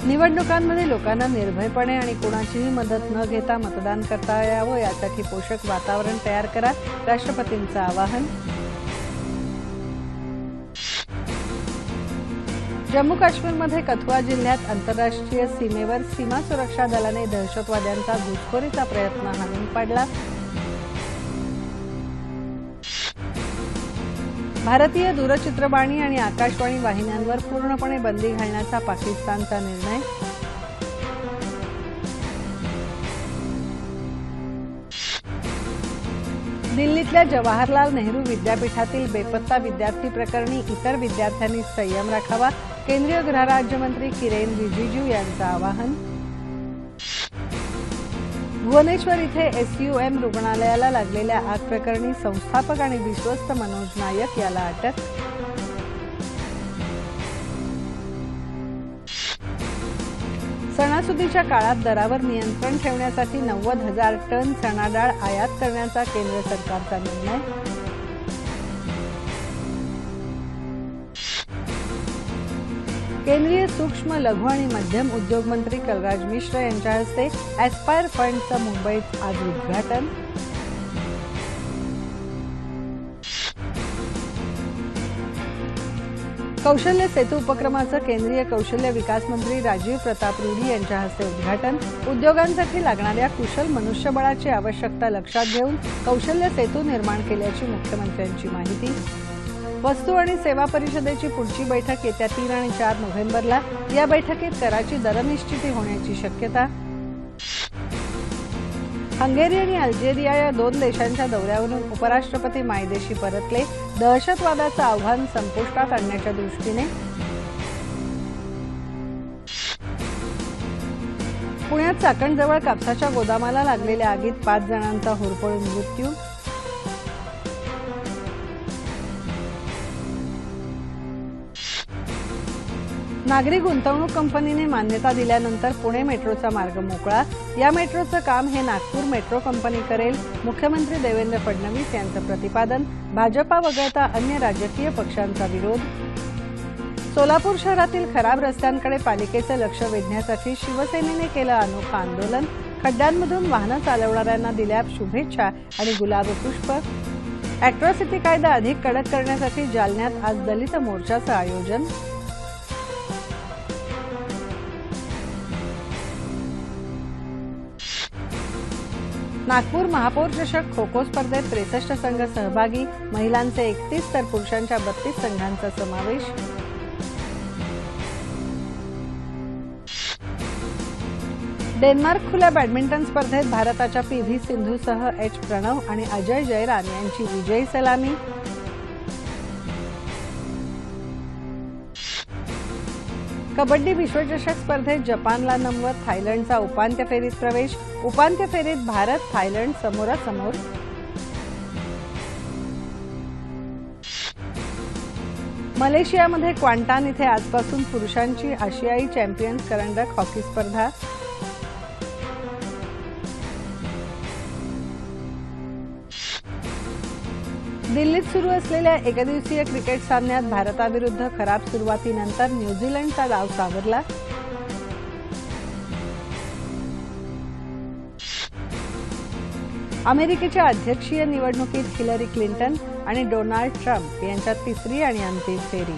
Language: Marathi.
निवडणुकांमध्ये लोकांना निर्भयपणे आणि कोणाचीही मदत न घेता मतदान करता यावं यासाठी पोषक वातावरण तयार करा, राष्ट्रपतींचं आवाहन. जम्मू काश्मीरमध्ये कथुआ जिल्ह्यात आंतरराष्ट्रीय सीमेवर सीमा सुरक्षा दलाने दहशतवाद्यांचा घुसखोरीचा प्रयत्न हाणून पाडला. भारतीय दूरचित्रवाणी आणि आकाशवाणी वाहिन्यांवर पूर्णपणे बंदी घालण्याचा पाकिस्तानचा निर्णय. दिल्लीतल्या जवाहरलाल नेहरू विद्यापीठातील बेपत्ता विद्यार्थी प्रकरणी इतर विद्यार्थ्यांनी संयम राखावा, केंद्रीय गृहराज्यमंत्री किरेन रिजिजू यांचं आवाहन. भुवनेश्वर इथे एसयूएम रुग्णालयाला लागलेल्या आग प्रकरणी संस्थापक आणि विश्वस्त मनोज नायक याला अटक. सणासुदीच्या काळात दरावर नियंत्रण ठेवण्यासाठी 90,000 टन चणा डाळ आयात करण्याचा केंद्र सरकारचा निर्णय. केंद्रीय सूक्ष्म लघु आणि मध्यम उद्योग मंत्री कलराज मिश्र यांच्या हस्ते ॲस्पायर फंडचं मुंबईत आज उद्घाटन. कौशल्य सेतू उपक्रमाचं केंद्रीय कौशल्य विकास मंत्री राजीव प्रताप रूडी यांच्या हस्ते उद्घाटन. उद्योगांसाठी लागणाऱ्या कुशल मनुष्यबळाची आवश्यकता लक्षात घेऊन कौशल्य सेतू निर्माण केल्याची मुख्यमंत्र्यांची माहिती. वस्तू आणि सेवा परिषदेची पुढची बैठक येत्या 3 आणि 4 नोव्हेंबरला. या बैठकीत कराची दरनिश्चिती होण्याची शक्यता. हंगेरी आणि अल्जेरिया या 2 देशांच्या दौऱ्यावरून उपराष्ट्रपती मायदेशी परतले. दहशतवादाचं आव्हान संपुष्टात आणण्याच्या दृष्टीने. पुण्यात चाकणजवळ कापसाच्या गोदामाला लागलेल्या आगीत 5 जणांचा होरपळून मृत्यू. नागरी गुंतवणूक कंपनीने मान्यता दिल्यानंतर पुणे मेट्रोचा मार्ग मोकळा. या मेट्रोचं काम हे नागपूर मेट्रो कंपनी करेल, मुख्यमंत्री देवेंद्र फडणवीस यांचं प्रतिपादन. भाजपा वगळता अन्य राजकीय पक्षांचा विरोध. सोलापूर शहरातील खराब रस्त्यांकडे पालिकेचं लक्ष वेधण्यासाठी शिवसेनेने केलं अनोखं आंदोलन. खड्ड्यांमधून वाहनं चालवणाऱ्यांना दिल्या शुभेच्छा आणि गुलाब पुष्प. अॅट्रॉसिटी कायदा अधिक कडक करण्यासाठी जालन्यात आज दलित मोर्चाचं आयोजन. नागपूर महापौर चषक खो खो स्पर्धेत 63 संघ सहभागी. महिलांचे 31 तर पुरुषांच्या 32 संघांचा समावेश. डेन्मार्क खुल्या बॅडमिंटन स्पर्धेत भारताच्या पी.व्ही. सिंधूसह एच. प्रणव आणि अजय जयराम यांची विजयी सलामी. कबड्डी विश्वचषक स्पर्धेत जपानला नमवत थायलंडचा उपांत्य फेरीत प्रवेश. उपांत्य फेरीत भारत थायलंड समोरासमोर. मलेशियामध्ये क्वांटान इथे आजपासून पुरुषांची आशियाई चॅम्पियन्स करंडक हॉकी स्पर्धा. दिल्लीत सुरू असलेल्या एकदिवसीय क्रिकेट सामन्यात भारताविरुद्ध खराब सुरुवातीनंतर न्यूझीलंडचा डाव सावरला. अमेरिकेच्या अध्यक्षीय निवडणुकीत हिलरी क्लिंटन आणि डोनाल्ड ट्रम्प यांच्यात 3री आणि अंतिम फेरी.